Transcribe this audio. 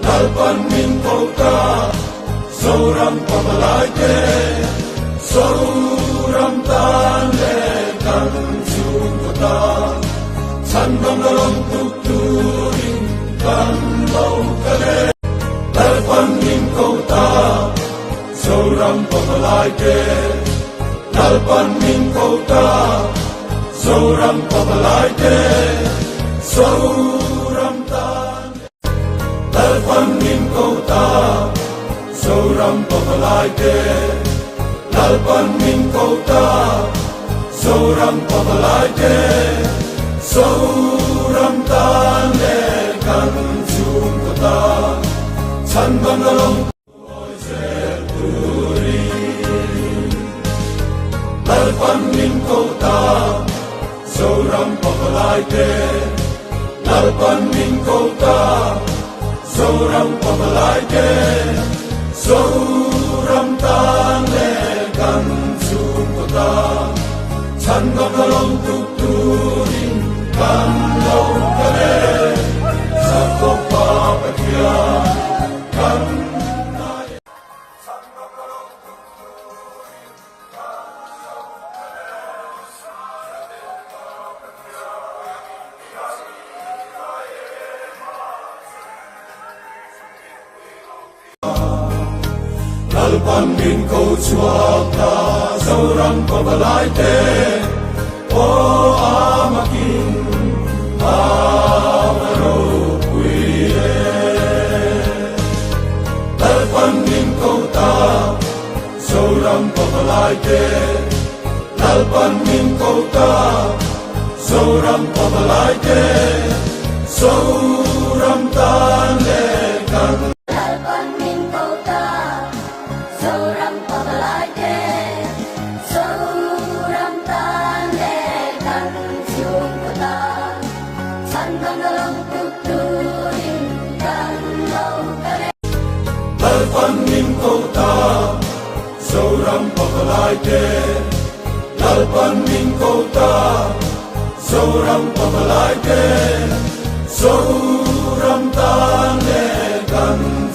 lalpan min kota soram pamalaite soram tan le kan sung kota san bangalong tuturing kan lau kale lalpan min kota soram pamalaite lalpan min kota soram pamalaite soram tan lalpan min kota soram pamalaite lalpan min kota soram pamalaite soram tan le kan sung kota san bangalong lalpan min kota soram pamalaite lalpan min kota soram pamalaite soram tan le kan sung kota san bangalong tuturing kan lau kale sa kopa patia kan lalpan min ko chuak ta soram pamalaite o amakin amaro puile lalpan min ko ta soram pamalaite lalpan min ko ta soram pamalaite soram tan le kan lalpan min kota soram pamalaite soram tan le kan sung kota san bangalong tuturing kan lau kale lalpan min kota soram pamalaite lalpan min kota soram pamalaite soram tan le kan